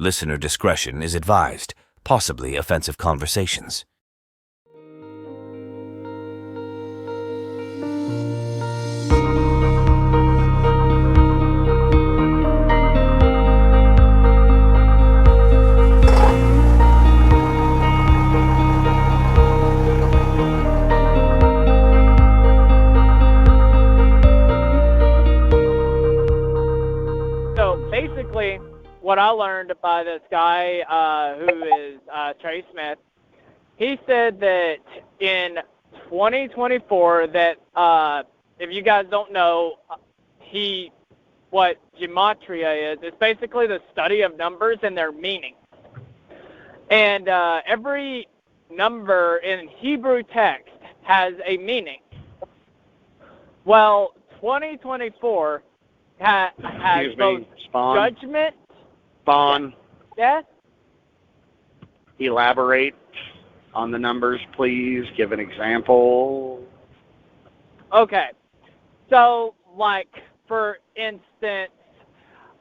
Listener discretion is advised. Possibly offensive conversations. So basically, what I learned by this guy who is Trey Smith, he said that in 2024 that if you guys don't know, what gematria is, it's basically the study of numbers and their meaning. And every number in Hebrew text has a meaning. Well, 2024 has both judgment. Spawn. Yes. Elaborate on the numbers, please. Give an example. Okay. So, like, for instance,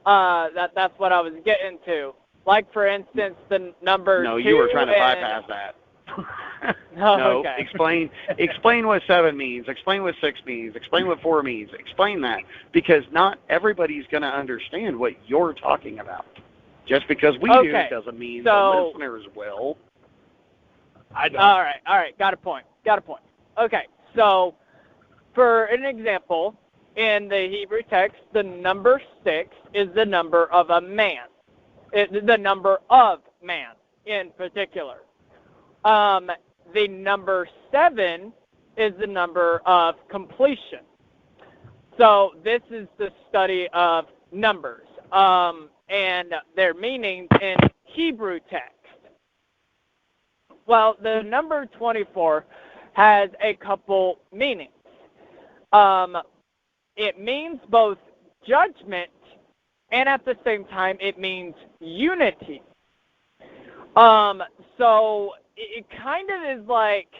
that's what I was getting to. Like, for instance, the number No, 2 you were trying to bypass that. No, okay. Explain what 7 means. Explain what 6 means. Explain what 4 means. Explain that. Because not everybody's going to understand what you're talking about. Just because we do doesn't mean the listeners will. I don't. All right. Got a point. Okay, so for an example, in the Hebrew text, the number 6 is the number of a man. The number of man in particular. The number 7 is the number of completion. So this is the study of numbers and their meanings in Hebrew text. Well, the number 24 has a couple meanings. It means both judgment and at the same time it means unity. So it kind of is like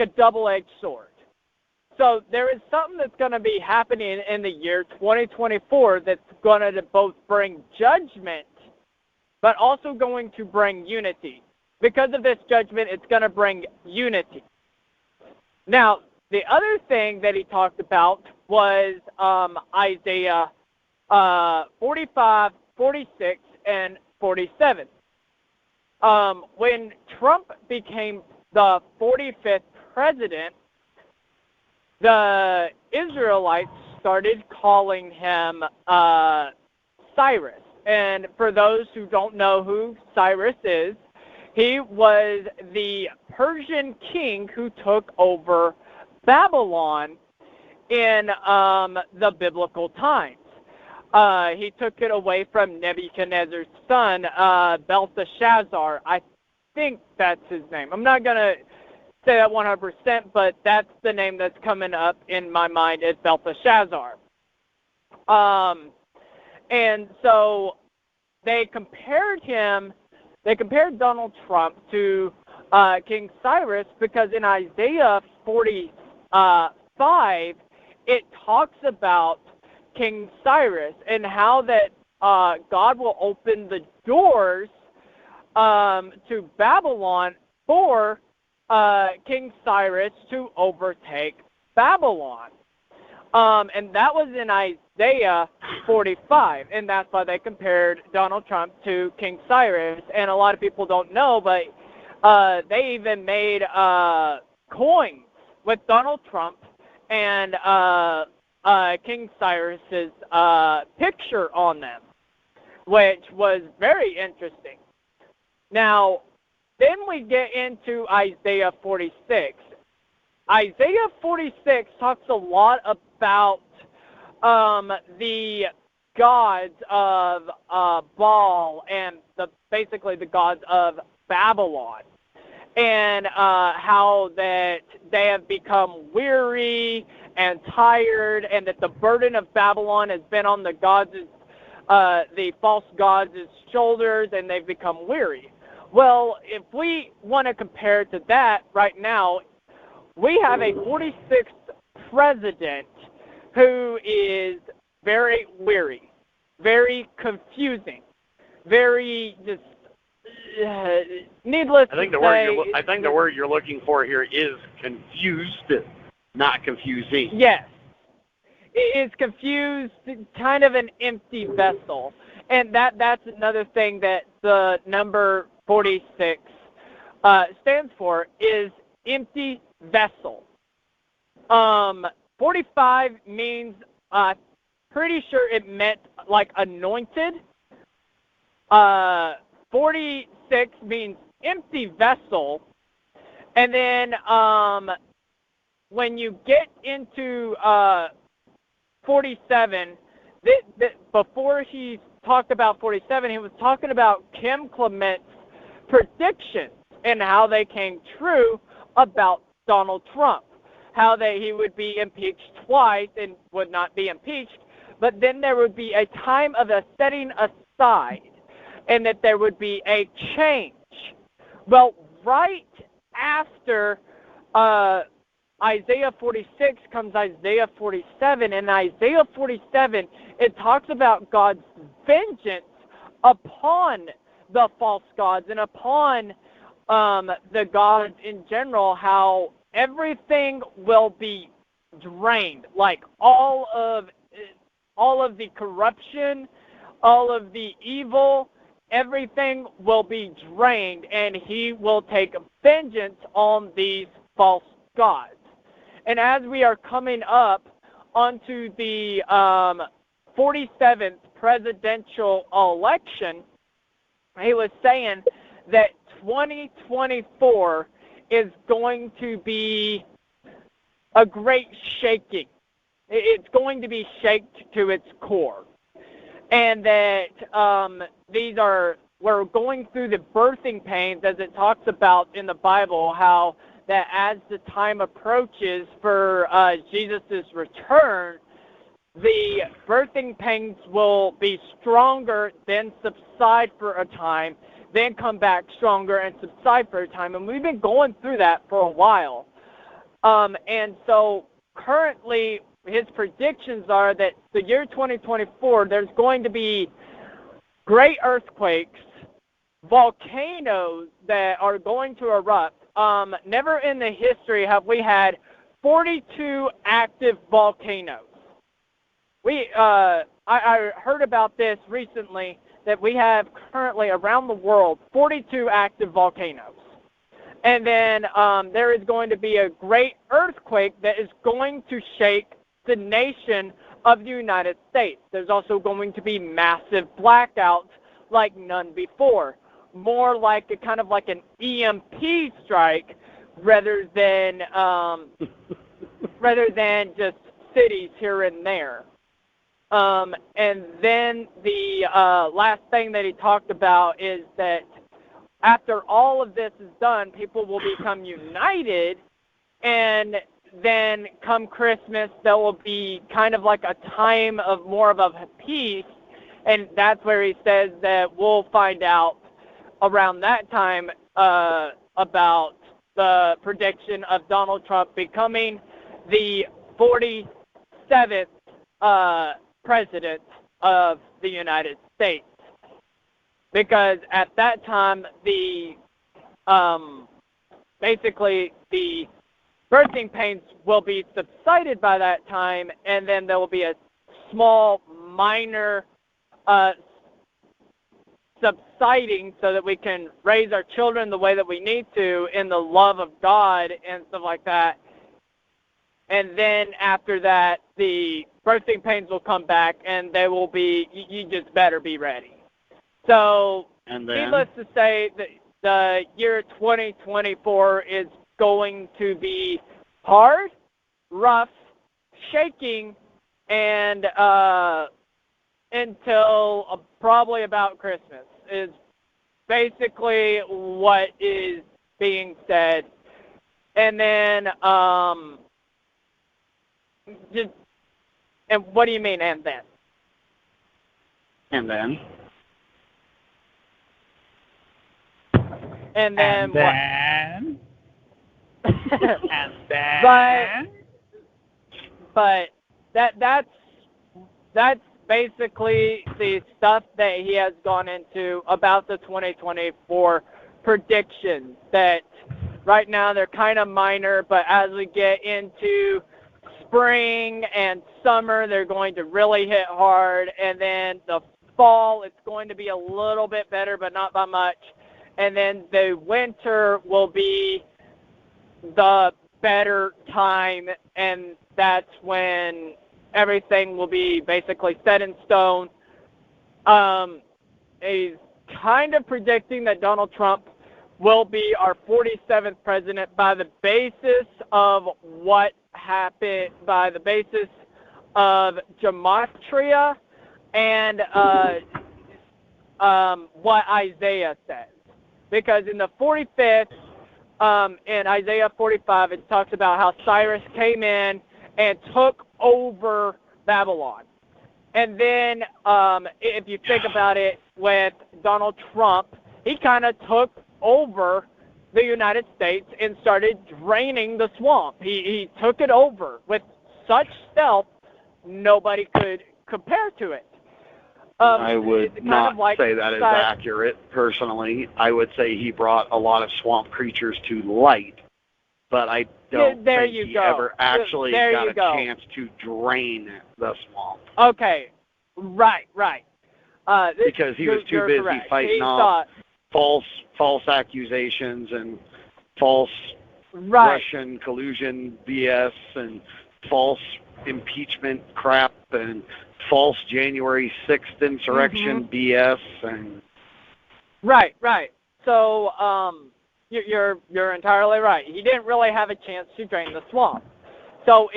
a double-edged sword. So there is something that's going to be happening in the year 2024 that's going to both bring judgment, but also going to bring unity. Because of this judgment, it's going to bring unity. Now, the other thing that he talked about was Isaiah 45, 46, and 47. When Trump became the 45th president, the Israelites started calling him Cyrus. And for those who don't know who Cyrus is, he was the Persian king who took over Babylon in the biblical times. He took it away from Nebuchadnezzar's son, Belteshazzar. I think that's his name. I'm not going to say that 100%, but that's the name that's coming up in my mind is Belteshazzar. And so they compared Donald Trump to King Cyrus because in Isaiah 45, it talks about King Cyrus and how that God will open the doors to Babylon for King Cyrus to overtake Babylon. And that was in Isaiah 45, and that's why they compared Donald Trump to King Cyrus. And a lot of people don't know, but they even made coins with Donald Trump and King Cyrus's picture on them, which was very interesting. Now, then we get into Isaiah 46. Isaiah 46 talks a lot about the gods of Baal and basically the gods of Babylon, and how that they have become weary and tired, and that the burden of Babylon has been on the false gods' shoulders, and they've become weary. Well, if we want to compare it to that right now, we have a 46th president who is very weary. very confusing, very just needless I think to the say. the word you're looking for here is confused, not confusing. Yes. It's confused, kind of an empty vessel. And that's another thing that the number 46 stands for, is empty vessel. 45 means, pretty sure it meant like anointed. 46 means empty vessel. And then when you get into 47, before he talked about 47, he was talking about Kim Clement's predictions and how they came true about Donald Trump, how he would be impeached twice and would not be impeached, but then there would be a time of a setting aside, and that there would be a change. Well, right after Isaiah 46 comes Isaiah 47, and Isaiah 47, it talks about God's vengeance upon the false gods and upon the gods in general, how everything will be drained, like all of the corruption, all of the evil, everything will be drained, and he will take vengeance on these false gods. And as we are coming up onto the 47th presidential election, he was saying that 2024 is going to be a great shaking. It's going to be shaked to its core. And that we're going through the birthing pains, as it talks about in the Bible, how that as the time approaches for Jesus' return, the birthing pains will be stronger, then subside for a time, then come back stronger and subside for a time. And we've been going through that for a while. And so currently his predictions are that the year 2024, there's going to be great earthquakes, volcanoes that are going to erupt. Never in the history have we had 42 active volcanoes. I heard about this recently, that we have currently around the world 42 active volcanoes. And then there is going to be a great earthquake that is going to shake the nation of the United States. There's also going to be massive blackouts like none before. More like kind of like an EMP strike rather than just cities here and there. And then the last thing that he talked about is that after all of this is done, people will become united, and then come Christmas, there will be kind of like a time of more of a peace, and that's where he says that we'll find out around that time about the prediction of Donald Trump becoming the 47th president of the United States. Because at that time, basically the birthing pains will be subsided by that time, and then there will be a small, minor subsiding so that we can raise our children the way that we need to in the love of God and stuff like that. And then after that, the birthing pains will come back, and they will be, you just better be ready. So, needless to say, the year 2024 is going to be hard, rough, shaking, and until probably about Christmas is basically what is being said. And then, and what do you mean, and then? And then? And then what? And then? But that's basically the stuff that he has gone into about the 2024 predictions that right now they're kind of minor, but as we get into spring and summer, they're going to really hit hard, and then the fall, it's going to be a little bit better, but not by much, and then the winter will be the better time, and that's when everything will be basically set in stone. He's kind of predicting that Donald Trump will be our 47th president by the basis of what happened, by the basis of gematria and what Isaiah says. Because in the 45th, in Isaiah 45, it talks about how Cyrus came in and took over Babylon. And then if you think about it with Donald Trump, he kind of took over the United States and started draining the swamp. He took it over with such stealth, nobody could compare to it. I would not say that is accurate, personally. I would say he brought a lot of swamp creatures to light, but I don't think he ever actually got a chance to drain the swamp. Okay, right. Because he was too busy fighting off false accusations and false Russian collusion BS and false impeachment crap and false January 6th insurrection BS and right. So you're entirely right. He didn't really have a chance to drain the swamp. So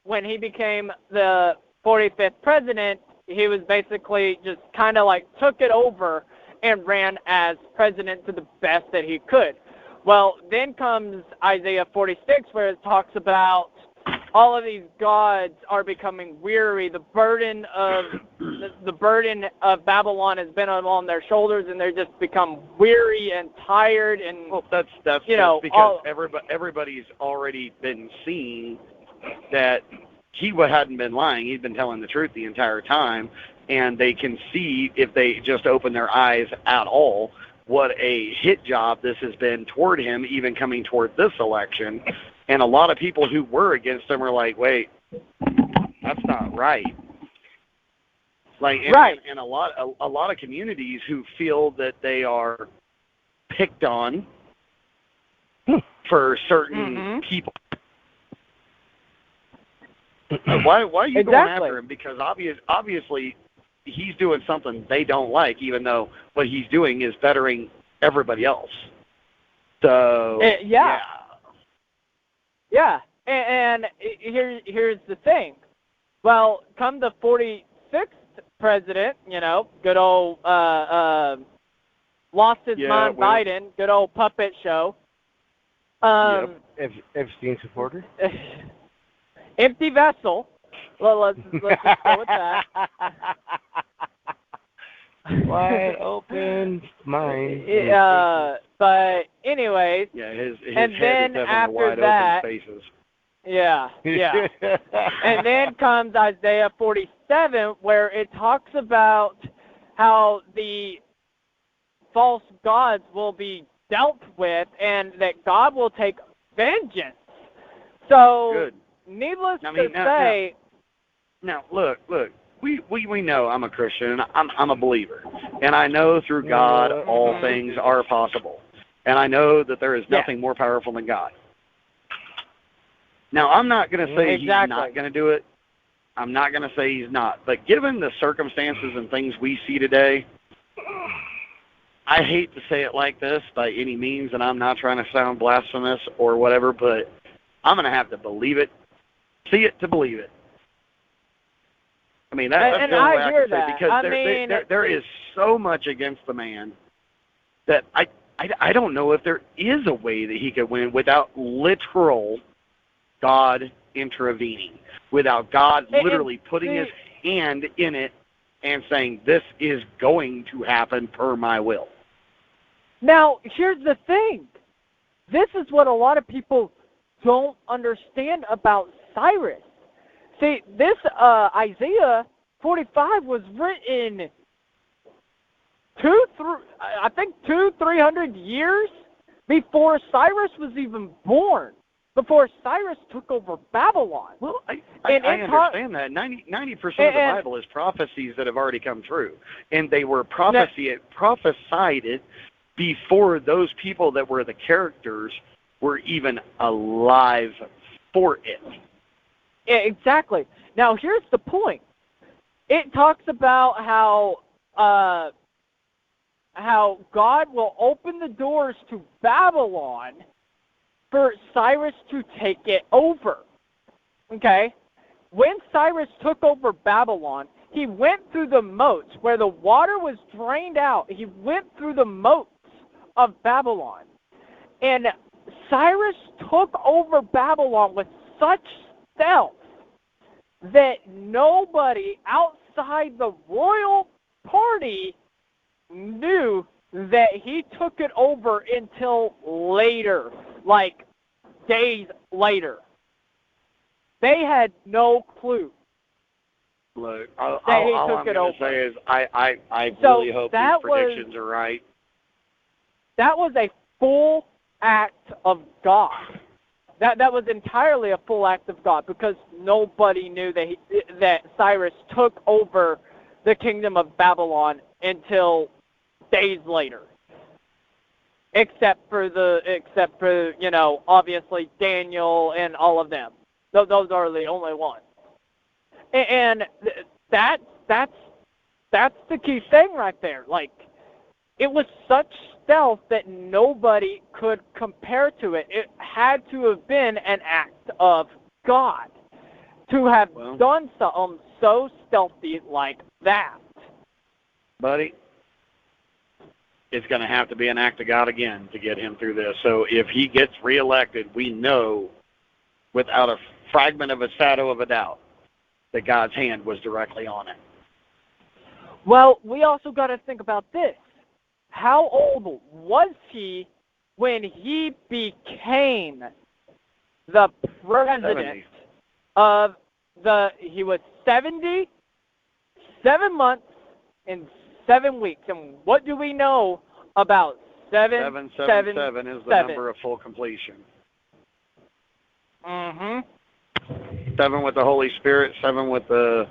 when he became the 45th president, he was basically just kind of like took it over and ran as president to the best that he could. Well, then comes Isaiah 46, where it talks about all of these gods are becoming weary. The burden of Babylon has been on their shoulders, and they're just become weary and tired. And that's because everybody's already been seeing that he hadn't been lying. He'd been telling the truth the entire time, and they can see if they just open their eyes at all what a hit job this has been toward him, even coming toward this election. And a lot of people who were against him are like, wait, that's not right. And a lot of communities who feel that they are picked on for certain people. Why are you going after him? Because obviously he's doing something they don't like, even though what he's doing is bettering everybody else. So Yeah, and here's the thing. Well, come the 46th president, good old lost his mind Biden, good old puppet show. Epstein supporter. Empty vessel. Well, let's just go with that. Wide open mind. But anyways. Yeah, his and head then is after wide that, open spaces. Yeah. And then comes Isaiah 47, where it talks about how the false gods will be dealt with and that God will take vengeance. So, Good. Needless to say. Now, look. We know I'm a Christian, and I'm a believer. And I know through God all things are possible. And I know that there is nothing more powerful than God. Now, I'm not going to say he's not going to do it. I'm not going to say he's not. But given the circumstances and things we see today, I hate to say it like this by any means, and I'm not trying to sound blasphemous or whatever, but I'm going to have to believe it, see it to believe it. I mean, that's the only way I can say, because there is so much against the man that I don't know if there is a way that he could win without literal God intervening, without God literally putting his hand in it and saying, this is going to happen per my will. Now, here's the thing. This is what a lot of people don't understand about Cyrus. See, this Isaiah 45 was written 300 years before Cyrus was even born, before Cyrus took over Babylon. Well, I understand that. 90% of the Bible is prophecies that have already come true. And they were prophesied it before those people that were the characters were even alive for it. Yeah, exactly. Now, here's the point. It talks about how God will open the doors to Babylon for Cyrus to take it over. Okay? When Cyrus took over Babylon, he went through the moats where the water was drained out. He went through the moats of Babylon. And Cyrus took over Babylon with such stealth that nobody outside the royal party knew that he took it over until later, like days later. They had no clue. Look, all I'm going to say is I really hope these predictions are right. That was a full act of God. That was entirely a full act of God, because nobody knew that Cyrus took over the kingdom of Babylon until days later. Except for obviously Daniel and all of them. Those are the only ones. And that's the key thing right there. Like, it was such stealth that nobody could compare to it. It had to have been an act of God to have done something so stealthy like that. Buddy, it's going to have to be an act of God again to get him through this. So if he gets reelected, we know without a fragment of a shadow of a doubt that God's hand was directly on it. Well, we also got to think about this. How old was he when he became the president 70. He was 70, 7 months, and 7 weeks. And what do we know about 777 is the number of full completion. Mm-hmm. 7 with the Holy Spirit, 7 with the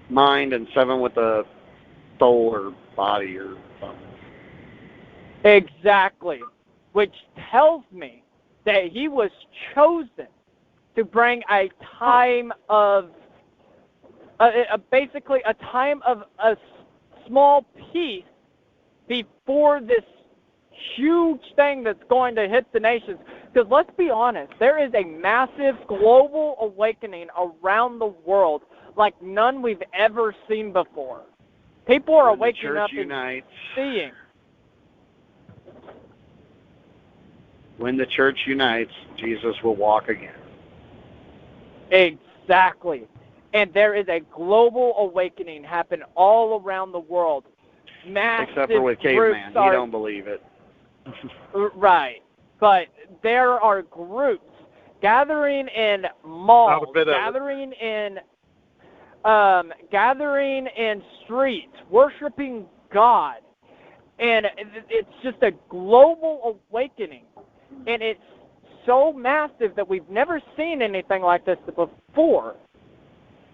mind, and 7 with the soul or body or something. Exactly. Which tells me that he was chosen to bring a time of, basically a time of a small peace before this huge thing that's going to hit the nations. Because let's be honest, there is a massive global awakening around the world like none we've ever seen before. People are waking up and seeing. When the church unites, Jesus will walk again. Exactly. And there is a global awakening happen all around the world. Massive Except for with Caveman. He don't believe it. Right. But there are groups gathering in malls, gathering in streets, worshiping God. And it's just a global awakening. And it's so massive that we've never seen anything like this before.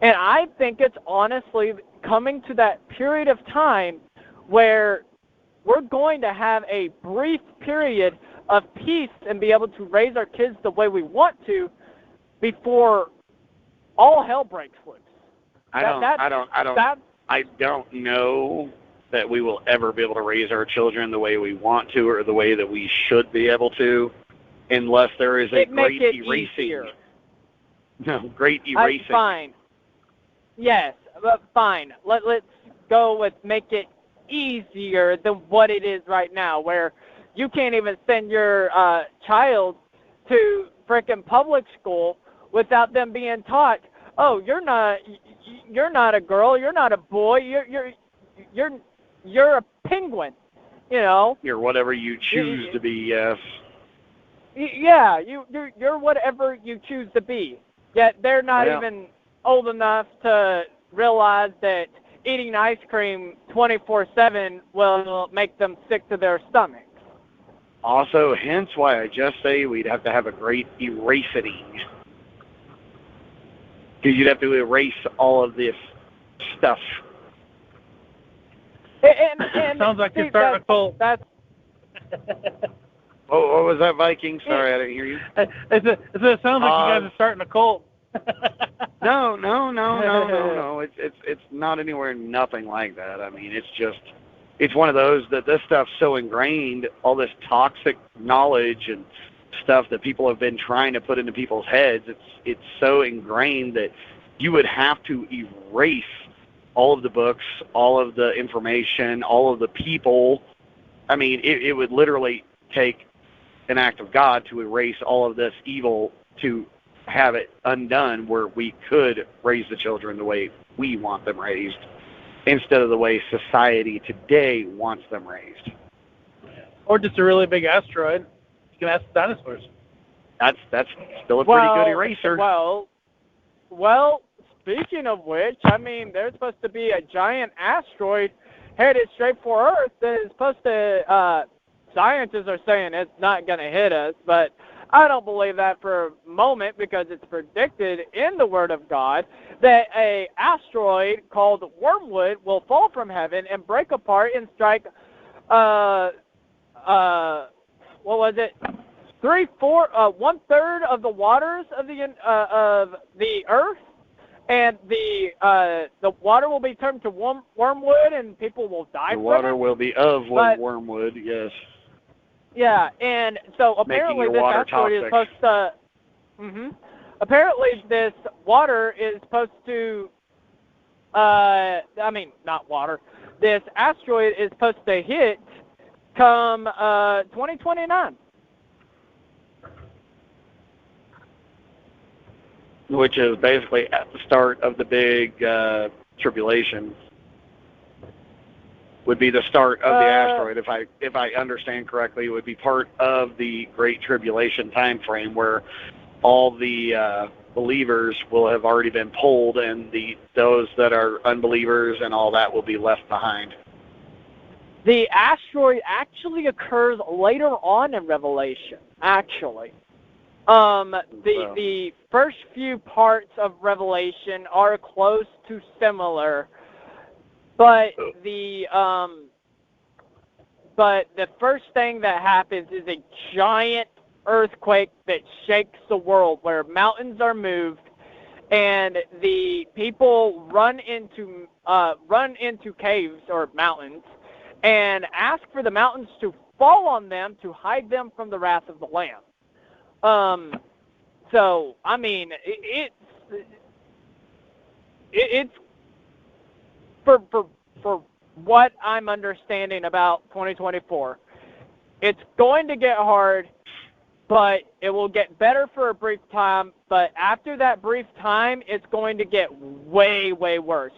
And I think it's honestly coming to that period of time where we're going to have a brief period of peace and be able to raise our kids the way we want to before all hell breaks loose. I don't know that we will ever be able to raise our children the way we want to or the way that we should be able to, unless there is a great erasing. No, great erasing. Fine. Yes, but fine. Let's go with make it easier than what it is right now, where you can't even send your child to frickin' public school without them being taught, oh, you're not a girl, you're not a boy, you're a penguin, you know. You're whatever you choose to be, yes. Yeah, you're whatever you choose to be. Yet they're not even old enough to realize that eating ice cream 24/7 will make them sick to their stomachs. Also, hence why I just say we'd have to have a great erasing. Because you'd have to erase all of this stuff. And sounds like you're starting a cult. That's What was that, Viking? Sorry, I didn't hear you. It sounds like you guys are starting a cult. No. It's not anywhere nothing like that. I mean, it's one of those that this stuff's so ingrained, all this toxic knowledge and stuff that people have been trying to put into people's heads. It's so ingrained that you would have to erase all of the books, all of the information, all of the people. I mean, it would literally take an act of God to erase all of this evil to have it undone, where we could raise the children the way we want them raised instead of the way society today wants them raised. Or just a really big asteroid. You can ask the dinosaurs. That's still a pretty good eraser. Well, speaking of which, I mean, there's supposed to be a giant asteroid headed straight for Earth that is supposed to, scientists are saying it's not going to hit us, but I don't believe that for a moment, because it's predicted in the Word of God that a asteroid called Wormwood will fall from heaven and break apart and strike, what was it? 1/3 of the waters of the Earth, and the water will be turned to wormwood, and people will die from it. The water will be of wormwood, yes. Yeah, and so apparently this asteroid is supposed to. Apparently this water is supposed to. Not water. This asteroid is supposed to hit come 2029. Which is basically at the start of the big tribulation. Would be the start of the asteroid, if I understand correctly. It would be part of the Great Tribulation time frame, where all the believers will have already been pulled, and those that are unbelievers and all that will be left behind. The asteroid actually occurs later on in Revelation. Actually, the first few parts of Revelation are close to similar. But the first thing that happens is a giant earthquake that shakes the world, where mountains are moved, and the people run into caves or mountains, and ask for the mountains to fall on them to hide them from the wrath of the Lamb. So I mean, it's for what I'm understanding about 2024, it's going to get hard, but it will get better for a brief time. But after that brief time, it's going to get way, way worse.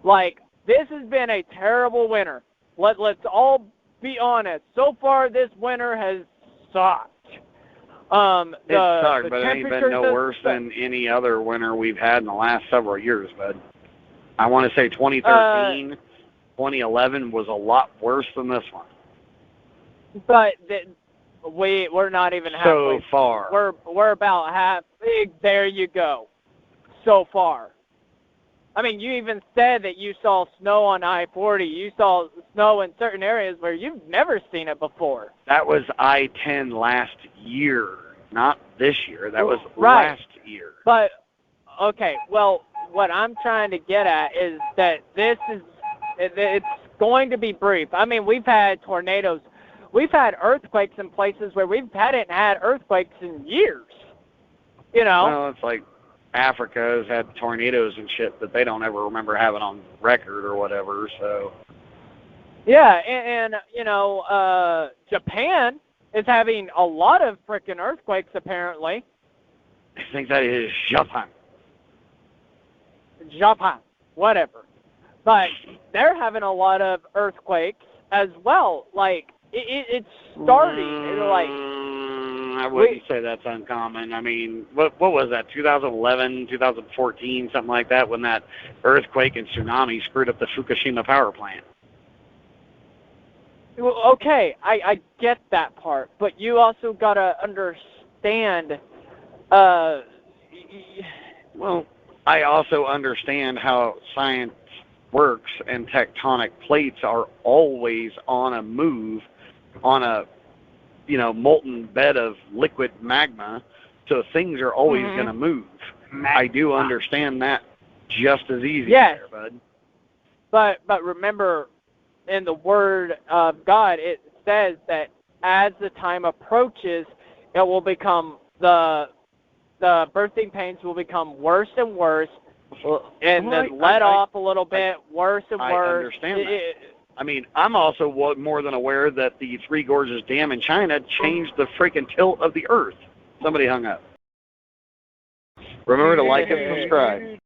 Like, this has been a terrible winter. Let's all be honest. So far, this winter has sucked. It sucked, but it ain't been no worse than any other winter we've had in the last several years, bud. I want to say 2013, 2011 was a lot worse than this one. But we're not even halfway. So far. We're about half. There you go. So far. I mean, you even said that you saw snow on I-40. You saw snow in certain areas where you've never seen it before. That was I-10 last year, not this year. That was right. Last year. But, okay, well, what I'm trying to get at is that it's going to be brief. I mean, we've had tornadoes. We've had earthquakes in places where we hadn't had earthquakes in years. You know? Well, it's like Africa has had tornadoes and shit that they don't ever remember having on record or whatever, so. Yeah, and you know, Japan is having a lot of frickin' earthquakes, apparently. I think that is Japan. Japan, whatever. But they're having a lot of earthquakes as well. Like, it's starting. Like, I wouldn't say that's uncommon. I mean, what was that, 2011, 2014, something like that, when that earthquake and tsunami screwed up the Fukushima power plant? Well, okay, I get that part, but you also got to understand, well, I also understand how science works, and tectonic plates are always on a move on a, molten bed of liquid magma, so things are always going to move. I do understand that just as easy there, bud. But remember, in the Word of God, it says that as the time approaches, it will become the birthing pains will become worse and worse, and then let off a little bit, worse and worse. I understand that. I mean, I'm also more than aware that the Three Gorges Dam in China changed the freaking tilt of the Earth. Somebody hung up. Remember to like and subscribe.